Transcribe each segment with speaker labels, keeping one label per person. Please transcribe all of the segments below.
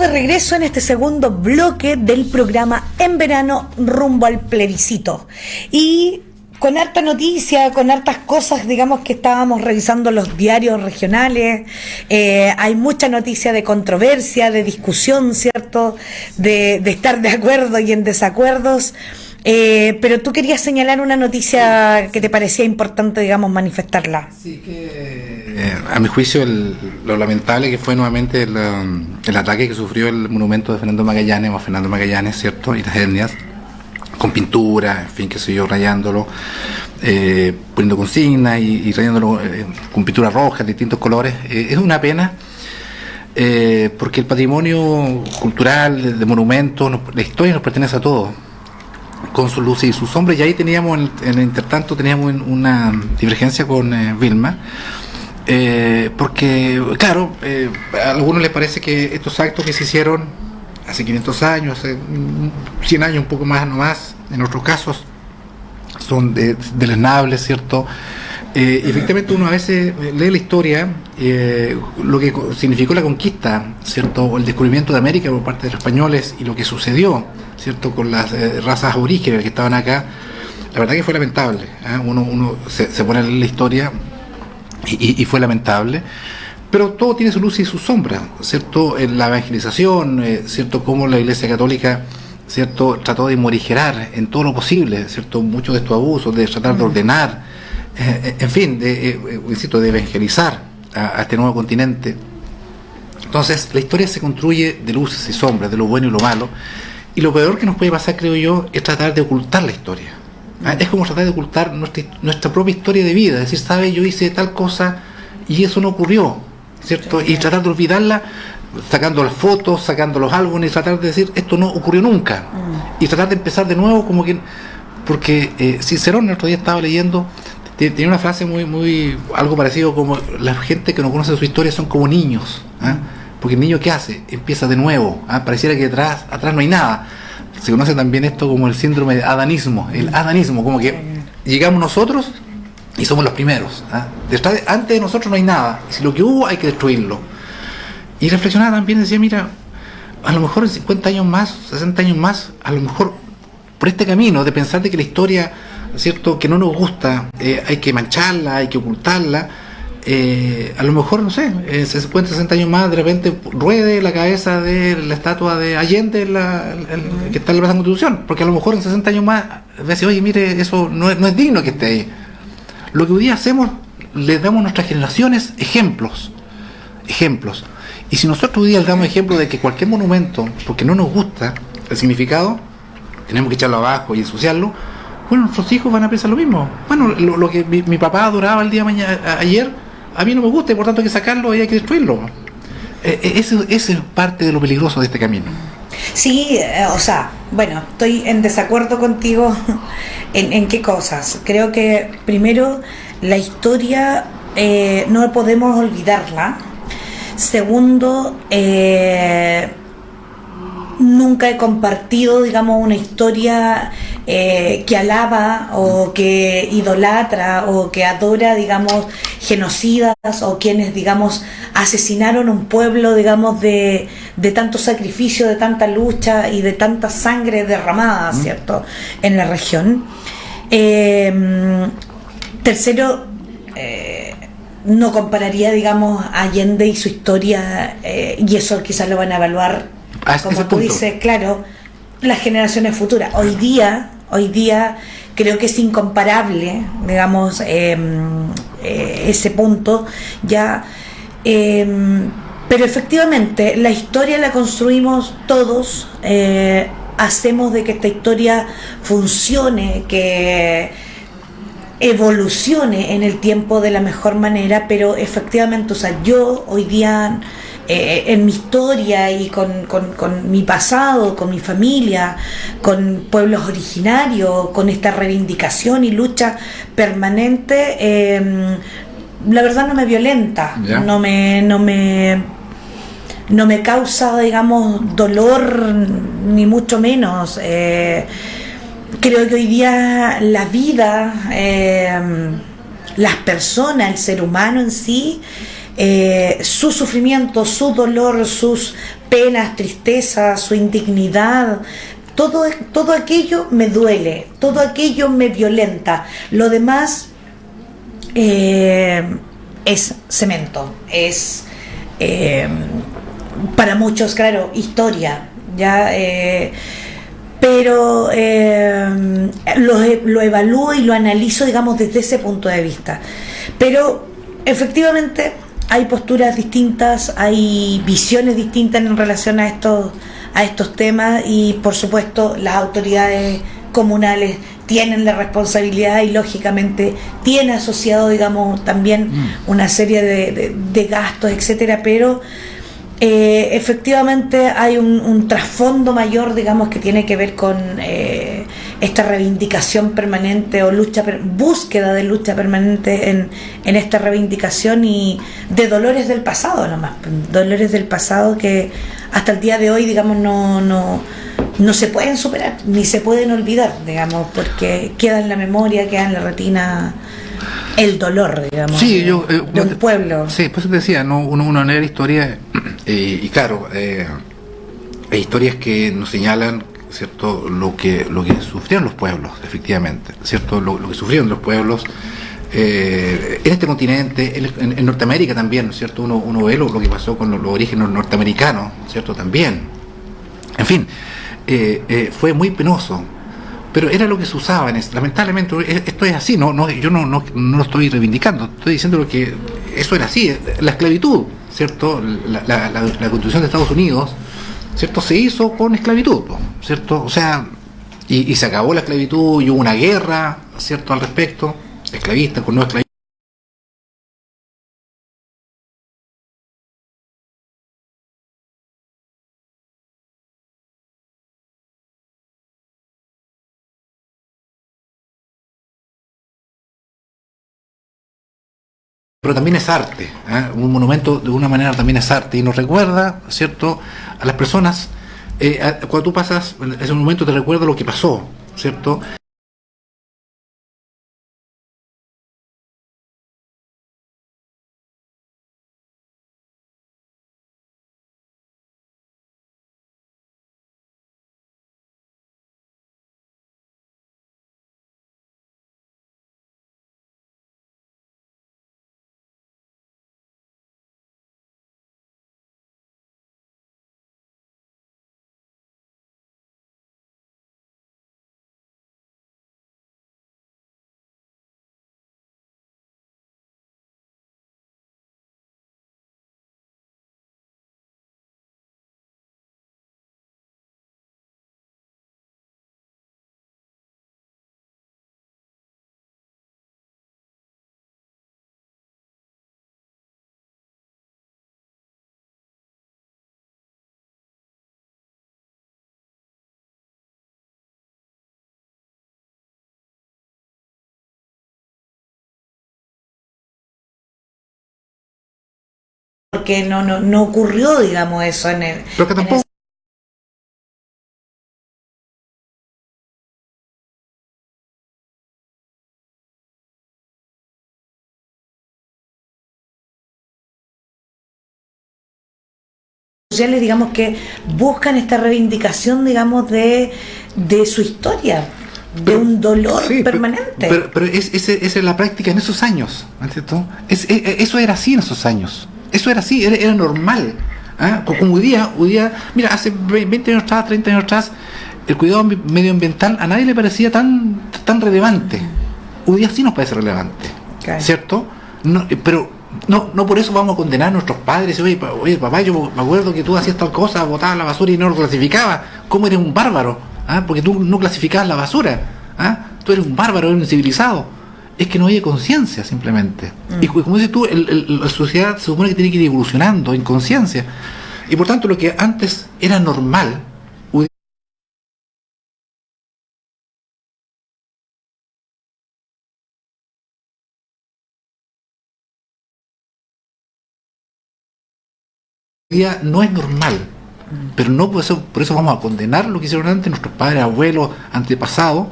Speaker 1: de regreso en este segundo bloque del programa En Verano rumbo al plebiscito. Y con harta noticia, con hartas cosas, digamos, que estábamos revisando los diarios regionales. Hay mucha noticia de controversia, de discusión, ¿cierto? De estar de acuerdo y en desacuerdos. Pero tú querías señalar una noticia que te parecía importante, digamos, manifestarla.
Speaker 2: Sí, que a mi juicio lo lamentable que fue nuevamente el ataque que sufrió el monumento de Fernando Magallanes, o Fernando Magallanes, ¿cierto? Y las etnias, con pintura, en fin, qué sé yo, rayándolo, poniendo consignas y rayándolo con pintura roja, de distintos colores. Es una pena. Porque el patrimonio cultural, de monumentos, la historia nos pertenece a todos, con sus luces y sus sombras, y ahí teníamos, en el intertanto, teníamos una divergencia con Vilma, porque, claro, a algunos les parece que estos actos que se hicieron hace 500 años, hace 100 años, un poco más, no más, en otros casos, son deleznables, ¿cierto? Efectivamente uno a veces lee la historia, lo que significó la conquista, ¿cierto? O el descubrimiento de América por parte de los españoles y lo que sucedió, ¿cierto? Con las razas aborígenes que estaban acá. La verdad que fue lamentable, ¿eh? Uno se pone a leer la historia y fue lamentable, pero todo tiene su luz y su sombra, ¿cierto? En la evangelización, ¿cierto? Como la Iglesia Católica, ¿cierto? Trató de morigerar en todo lo posible, ¿cierto? Muchos de estos abusos, de tratar de ordenar, en fin, insisto, de evangelizar a este nuevo continente. Entonces, la historia se construye de luces y sombras, de lo bueno y lo malo, y lo peor que nos puede pasar, creo yo, es tratar de ocultar la historia. Es como tratar de ocultar nuestra propia historia de vida, es decir, ¿sabes? Yo hice tal cosa y eso no ocurrió, ¿cierto? Y tratar de olvidarla, sacando las fotos, sacando los álbumes, y tratar de decir, esto no ocurrió nunca, y tratar de empezar de nuevo, como que, porque Cicerón el otro día estaba leyendo, tiene una frase muy algo parecido, como la gente que no conoce su historia son como niños, ¿eh? Porque el niño, ¿qué hace? Empieza de nuevo, ¿eh? Pareciera que atrás no hay nada. Se conoce también esto como el síndrome de adanismo, el adanismo, como que llegamos nosotros y somos los primeros, ¿eh? Antes de nosotros no hay nada, y si lo que hubo hay que destruirlo. Y reflexionaba también, decía, mira, a lo mejor en 50 años más, 60 años más, a lo mejor por este camino de pensar de que la historia, ¿cierto?, que no nos gusta, hay que mancharla, hay que ocultarla, a lo mejor, no sé, 50, 60 años más, de repente ruede la cabeza de la estatua de Allende, que está en la Plaza Constitución, porque a lo mejor en 60 años más va a decir, oye, mire, eso no es digno que esté ahí. Lo que hoy día hacemos, le damos a nuestras generaciones ejemplos, y si nosotros hoy día le damos ejemplo de que cualquier monumento, porque no nos gusta el significado, tenemos que echarlo abajo y ensuciarlo, bueno, nuestros hijos van a pensar lo mismo. Bueno, lo que mi papá adoraba el día ayer, a mí no me gusta, y por tanto hay que sacarlo y hay que destruirlo. Eso es parte de lo peligroso de este camino.
Speaker 1: Sí, o sea, bueno, estoy en desacuerdo contigo en qué cosas. Creo que primero la historia no podemos olvidarla. Segundo, nunca he compartido, digamos, una historia que alaba o que idolatra o que adora, digamos, genocidas o quienes, digamos, asesinaron un pueblo, digamos, de tanto sacrificio, de tanta lucha y de tanta sangre derramada, ¿cierto?, en la región. Tercero, no compararía, digamos, a Allende y su historia, y eso quizás lo van a evaluar, como tú dices, claro, las generaciones futuras. Hoy día creo que es incomparable, digamos, ese punto ya, pero efectivamente la historia la construimos todos, hacemos de que esta historia funcione, que evolucione en el tiempo de la mejor manera, pero efectivamente, o sea, yo hoy día en mi historia y con mi pasado, con mi familia, con pueblos originarios, con esta reivindicación y lucha permanente, la verdad no me violenta, no me causa, digamos, dolor, ni mucho menos. Creo que hoy día la vida, las personas, el ser humano en sí, su sufrimiento, su dolor, sus penas, tristezas, su indignidad, todo aquello me duele, todo aquello me violenta. Lo demás es cemento, es para muchos, claro, historia, ya, pero lo evalúo y lo analizo, digamos, desde ese punto de vista. Pero efectivamente hay posturas distintas, hay visiones distintas en relación a estos temas, y por supuesto las autoridades comunales tienen la responsabilidad y lógicamente tiene asociado, digamos, también una serie de gastos, etcétera, pero efectivamente hay un trasfondo mayor, digamos, que tiene que ver con esta reivindicación permanente o búsqueda de lucha permanente en esta reivindicación, y de dolores del pasado nomás, dolores del pasado que hasta el día de hoy, digamos, no se pueden superar ni se pueden olvidar, digamos, porque queda en la memoria, queda en la retina el dolor, digamos,
Speaker 2: sí,
Speaker 1: de un pueblo.
Speaker 2: Sí, pues te decía, ¿no? uno lee la historia y claro, hay historias que nos señalan, ¿cierto?, lo que sufrieron los pueblos, efectivamente, ¿cierto?, lo que sufrieron los pueblos en este continente, en Norteamérica también, ¿cierto? Uno ve lo que pasó con los orígenes norteamericanos, ¿cierto?, también. En fin, fue muy penoso, pero era lo que se usaba lamentablemente. Esto es así, yo no lo estoy reivindicando, estoy diciendo lo que eso era así. La esclavitud, ¿cierto?, la Constitución de Estados Unidos, ¿cierto?, se hizo con esclavitud, ¿cierto? O sea, y se acabó la esclavitud y hubo una guerra, ¿cierto?, al respecto, esclavistas con no esclavistas. Pero también es arte, ¿eh? Un monumento de una manera también es arte y nos recuerda, ¿cierto?, a las personas, cuando tú pasas ese monumento te recuerda lo que pasó, ¿cierto?
Speaker 1: Porque no ocurrió, digamos, eso
Speaker 2: Pero que tampoco
Speaker 1: sociales, digamos, que buscan esta reivindicación, digamos, de su historia, de un dolor permanente.
Speaker 2: Pero esa es la práctica en esos años, ¿cierto? Eso era así en esos años. Eso era así, era normal. ¿Ah? Como hoy día, mira, hace 20 años atrás, 30 años atrás, el cuidado medioambiental a nadie le parecía tan relevante. Hoy día sí nos parece relevante, okay, ¿cierto? Pero no por eso vamos a condenar a nuestros padres. Oye, papá, yo me acuerdo que tú hacías tal cosa, botabas la basura y no lo clasificabas. ¿Cómo eres un bárbaro? ¿Ah? Porque tú no clasificabas la basura. ¿Ah? Tú eres un bárbaro, eres un civilizado. Es que no hay conciencia, simplemente. Y como dices tú, la sociedad se supone que tiene que ir evolucionando en conciencia. Y por tanto, lo que antes era normal, hoy día no es normal. Pero no por eso vamos a condenar lo que hicieron antes nuestros padres, abuelos, antepasados,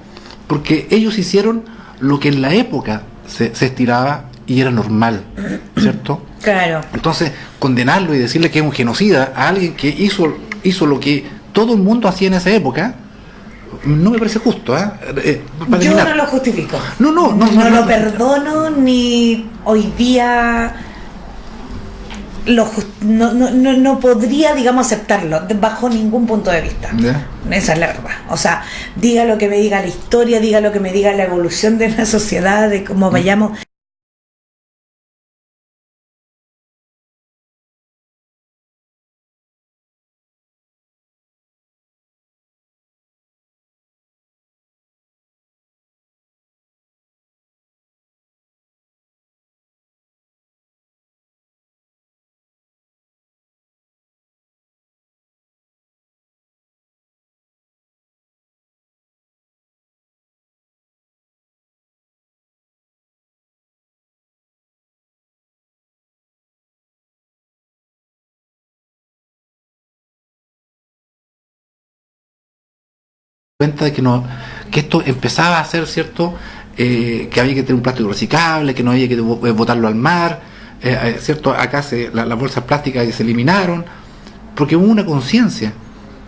Speaker 2: porque ellos hicieron lo que en la época se estiraba y era normal, ¿cierto?
Speaker 1: Claro.
Speaker 2: Entonces, condenarlo y decirle que es un genocida a alguien que hizo lo que todo el mundo hacía en esa época, no me parece justo,
Speaker 1: Yo no lo justifico. No lo perdono, ni hoy día no podría, digamos, aceptarlo bajo ningún punto de vista.
Speaker 2: ¿Ya?
Speaker 1: Esa es la verdad. O sea, diga lo que me diga la historia, diga lo que me diga la evolución de la sociedad, de cómo vayamos.
Speaker 2: Cuenta de que esto empezaba a ser cierto, que había que tener un plástico reciclable, que no había que botarlo al mar, cierto, acá las bolsas plásticas se eliminaron porque hubo una conciencia.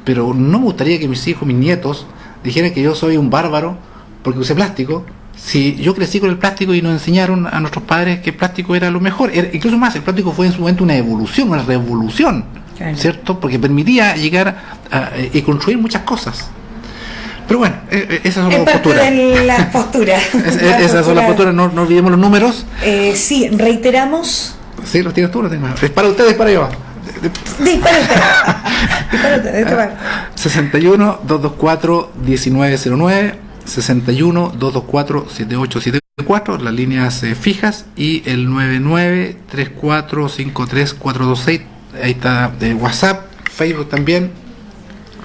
Speaker 2: Pero no me gustaría que mis hijos, mis nietos dijeran que yo soy un bárbaro porque usé plástico, si yo crecí con el plástico y nos enseñaron a nuestros padres que el plástico era lo mejor. Incluso más, el plástico fue en su momento una evolución, una revolución, claro, ¿cierto? Porque permitía llegar y construir muchas cosas. Pero bueno, esas son las posturas. Esas son las posturas, no olvidemos los números.
Speaker 1: Sí, reiteramos.
Speaker 2: Sí, los tienes tú, los tienes. Es para ustedes, para yo.
Speaker 1: Dispara usted.
Speaker 2: 61-224-1909, 61-224-7874, las líneas fijas, y el 99-3453-426. Ahí está WhatsApp, Facebook también,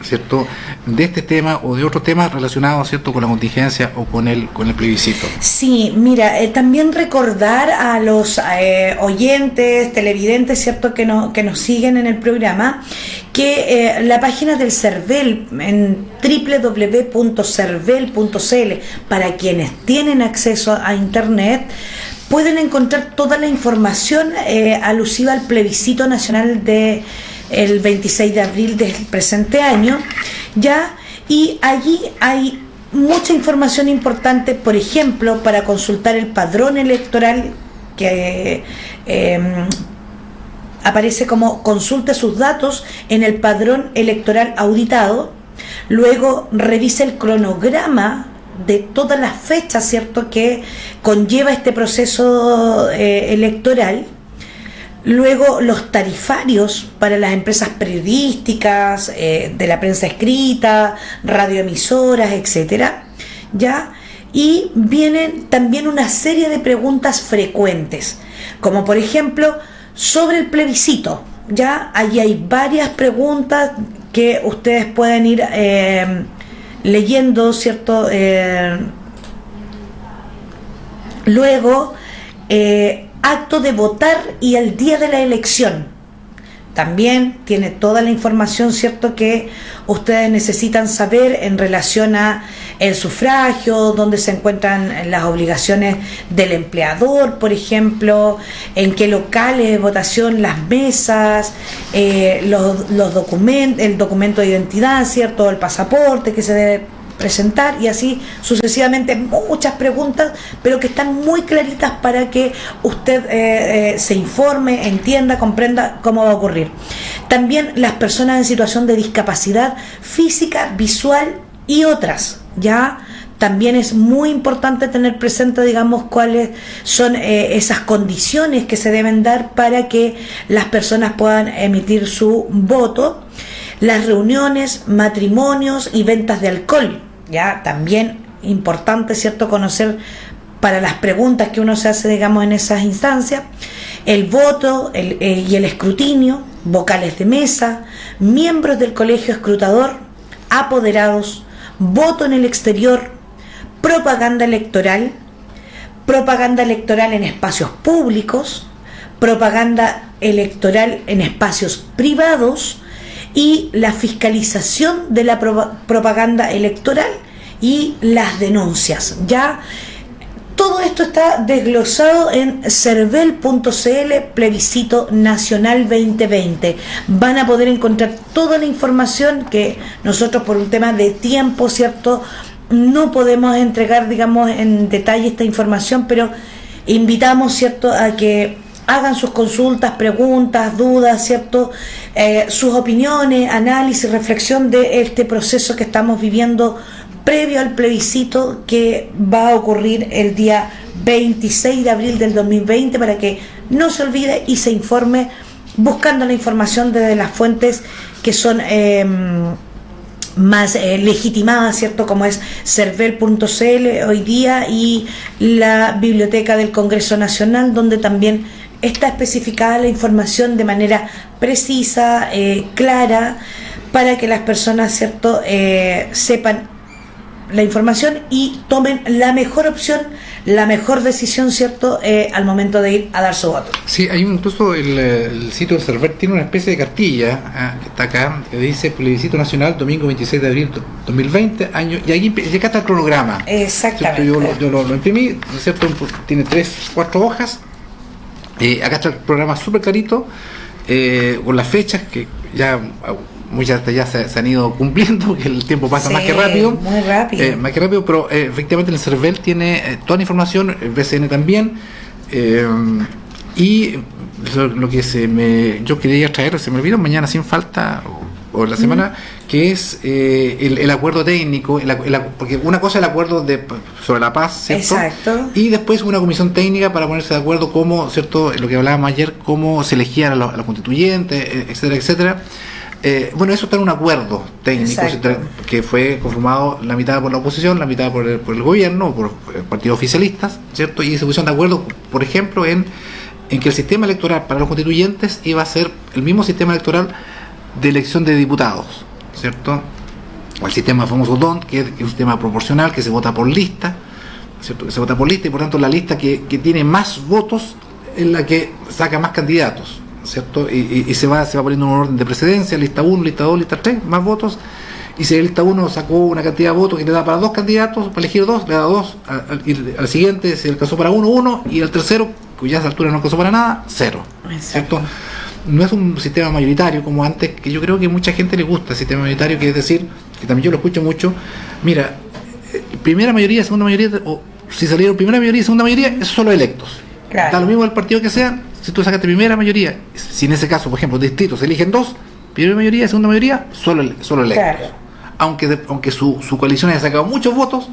Speaker 2: ¿cierto? De este tema o de otros temas relacionados, ¿cierto?, con la contingencia o con el plebiscito.
Speaker 1: Sí, mira, también recordar a los oyentes, televidentes, ¿cierto?, que nos siguen en el programa, que la página del CERVEL en www.cervel.cl, para quienes tienen acceso a internet, pueden encontrar toda la información alusiva al plebiscito nacional el 26 de abril del presente año, ya, y allí hay mucha información importante, por ejemplo, para consultar el padrón electoral que aparece como consulte sus datos en el padrón electoral auditado. Luego revise el cronograma de todas las fechas, ¿cierto?, que conlleva este proceso electoral. Luego los tarifarios para las empresas periodísticas, de la prensa escrita, radioemisoras, etcétera, ¿ya? Y vienen también una serie de preguntas frecuentes, como por ejemplo sobre el plebiscito, ¿ya? Allí hay varias preguntas que ustedes pueden ir leyendo, ¿cierto? Luego, acto de votar y el día de la elección. También tiene toda la información, ¿cierto?, que ustedes necesitan saber en relación a el sufragio, dónde se encuentran las obligaciones del empleador, por ejemplo, en qué locales de votación, las mesas, los documentos, el documento de identidad, ¿cierto?, el pasaporte que se debe presentar, y así sucesivamente. Muchas preguntas, pero que están muy claritas para que usted se informe, entienda, comprenda cómo va a ocurrir. También las personas en situación de discapacidad física, visual y otras, ya también es muy importante tener presente, digamos, cuáles son esas condiciones que se deben dar para que las personas puedan emitir su voto. Las reuniones, matrimonios y ventas de alcohol, ya también importante, ¿cierto?, conocer para las preguntas que uno se hace, digamos, en esas instancias. El voto y el escrutinio, vocales de mesa, miembros del colegio escrutador, apoderados, voto en el exterior, propaganda electoral en espacios públicos, propaganda electoral en espacios privados, y la fiscalización de la propaganda electoral y las denuncias. Ya Todo esto está desglosado en cervel.cl plebiscito nacional 2020. Van a poder encontrar toda la información que nosotros, por un tema de tiempo, ¿cierto?, no podemos entregar, digamos, en detalle esta información, pero invitamos, ¿cierto?, a que hagan sus consultas, preguntas, dudas, ¿cierto?, sus opiniones, análisis, reflexión de este proceso que estamos viviendo previo al plebiscito que va a ocurrir el día 26 de abril del 2020, para que no se olvide y se informe buscando la información desde las fuentes que son más legitimadas, ¿cierto?, como es cervel.cl hoy día y la Biblioteca del Congreso Nacional, donde también está especificada la información de manera precisa, clara, para que las personas, ¿cierto?, sepan la información y tomen la mejor opción, la mejor decisión, ¿cierto?, al momento de ir a dar su voto.
Speaker 2: Sí, hay incluso el sitio del Cervel tiene una especie de cartilla que está acá, que dice Plebiscito Nacional, domingo 26 de abril 2020, año, y acá está el cronograma.
Speaker 1: Exactamente.
Speaker 2: Yo lo imprimí, ¿no es cierto? Tiene 3-4 hojas. Acá está el programa súper clarito, con las fechas que ya muchas de ellas se han ido cumpliendo, que el tiempo pasa más que rápido.
Speaker 1: Muy rápido.
Speaker 2: Más que rápido, pero efectivamente el Cervel tiene toda la información, el BCN también, y lo que yo quería traer, se me olvidó mañana sin falta, o la semana, que es el acuerdo técnico, porque una cosa es el acuerdo sobre la paz, ¿cierto?
Speaker 1: Exacto.
Speaker 2: Y después una comisión técnica para ponerse de acuerdo cómo, ¿cierto?, lo que hablábamos ayer, cómo se elegían a los constituyentes, etcétera, etcétera. Bueno, eso está en un acuerdo técnico que fue conformado la mitad por la oposición, la mitad por el gobierno, por partidos oficialistas, ¿cierto? Y se pusieron de acuerdo, por ejemplo, en que el sistema electoral para los constituyentes iba a ser el mismo sistema electoral de elección de diputados, ¿cierto? O el sistema famoso DONT, que es un sistema proporcional, que se vota por lista, ¿cierto? Que se vota por lista, y por tanto la lista que tiene más votos es la que saca más candidatos, ¿cierto? Y se va poniendo un orden de precedencia, lista 1, lista 2, lista 3, más votos, y si la lista 1 sacó una cantidad de votos que le da para 2 candidatos, para elegir 2, le da 2, al siguiente se alcanzó para 1, y al tercero, que ya a esa altura no alcanzó para nada, 0, ¿cierto? No es un sistema mayoritario como antes, que yo creo que mucha gente le gusta el sistema mayoritario, que es decir, que también yo lo escucho mucho, mira, primera mayoría, segunda mayoría, o si salieron primera mayoría y segunda mayoría, es solo electos. Claro. Da lo mismo el partido que sea, si tú sacaste primera mayoría, si en ese caso, por ejemplo, distritos se eligen 2, primera mayoría, segunda mayoría, solo electos. Claro. Aunque su coalición haya sacado muchos votos,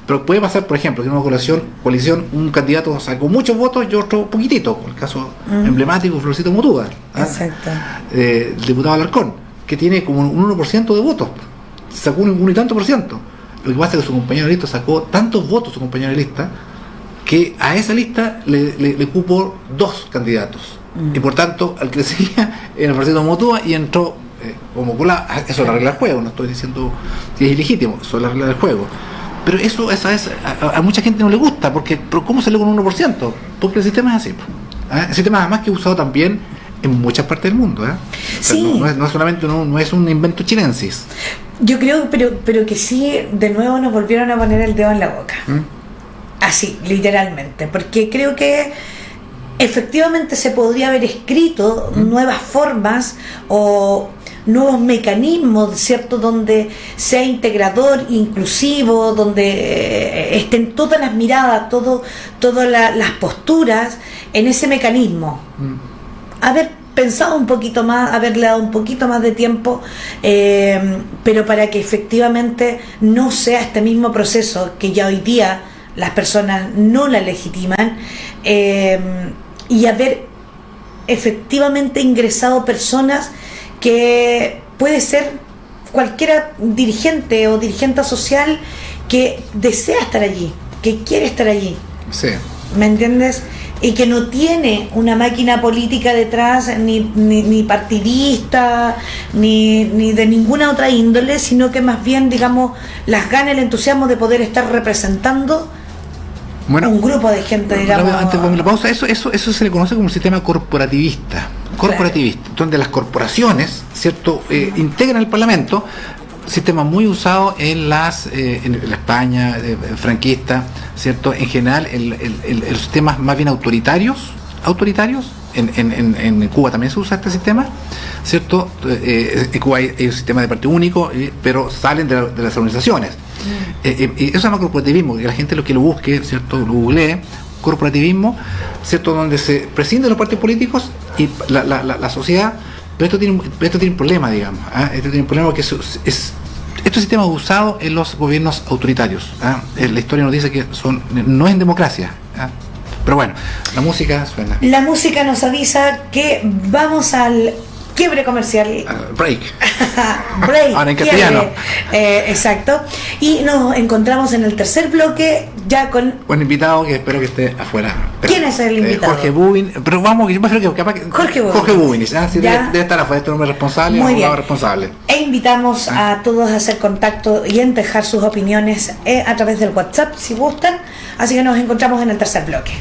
Speaker 2: pero puede pasar, por ejemplo, que en una coalición un candidato sacó muchos votos y otro poquitito, el caso emblemático Florcito Motúa,
Speaker 1: exacto,
Speaker 2: el diputado Alarcón, que tiene como un 1% de votos, sacó un 1 y tanto por ciento. Lo que pasa es que su compañero de lista sacó tantos votos, su compañero de lista, que a esa lista le cupo 2 candidatos, y por tanto al que seguía era Florcito Motúa y entró como colado. Eso es la regla del juego, no estoy diciendo que es ilegítimo, eso es la regla del juego. Pero eso a mucha gente no le gusta, pero ¿cómo salió con un 1%? Porque el sistema es así. El sistema además que es usado también en muchas partes del mundo. O sea,
Speaker 1: sí.
Speaker 2: No es solamente, no es un invento chilensis.
Speaker 1: Yo creo, pero que sí, de nuevo nos volvieron a poner el dedo en la boca. Así, literalmente. Porque creo que efectivamente se podría haber escrito nuevas formas o nuevos mecanismos, ¿cierto?, donde sea integrador, inclusivo, donde estén todas las miradas, todas las posturas en ese mecanismo. Haber pensado un poquito más, haberle dado un poquito más de tiempo, pero para que efectivamente no sea este mismo proceso que ya hoy día las personas no la legitiman, y haber efectivamente ingresado personas que puede ser cualquiera dirigente o dirigente social que desea estar allí, que quiere estar allí.
Speaker 2: Sí.
Speaker 1: ¿Me entiendes? Y que no tiene una máquina política detrás, ni partidista, ni de ninguna otra índole, sino que más bien, digamos, las ganas, el entusiasmo de poder estar representando un grupo de gente, digamos.
Speaker 2: Antes de la pausa, eso se le conoce como un sistema corporativista, donde las corporaciones, ¿cierto?, integran el Parlamento, sistema muy usado en la España franquista, ¿cierto? En general, los sistemas más bien autoritarios, en Cuba también se usa este sistema, ¿cierto? En Cuba hay un sistema de partido único, pero salen de las organizaciones. Y eso es el corporativismo, que la gente lo que lo busque, ¿cierto? Lo googlee, corporativismo, ¿cierto? Donde se prescinden de los partidos políticos y la sociedad, pero esto tiene un problema, digamos. Esto tiene un problema porque estos sistemas usados en los gobiernos autoritarios. La historia nos dice que no es en democracia. Pero bueno, la música suena.
Speaker 1: La música nos avisa que vamos al quiebre comercial.
Speaker 2: Break.
Speaker 1: Break.
Speaker 2: Ahora en castellano.
Speaker 1: Exacto. Y nos encontramos en el tercer bloque ya con
Speaker 2: un invitado que espero que esté afuera.
Speaker 1: ¿Quién es el invitado?
Speaker 2: Jorge Bubin. Pero vamos, yo prefiero que capaz que Jorge Bubin. Sí, debe estar afuera, este hombre responsable, abogado responsable.
Speaker 1: E invitamos a todos a hacer contacto y a dejar sus opiniones a través del WhatsApp si gustan. Así que nos encontramos en el tercer bloque.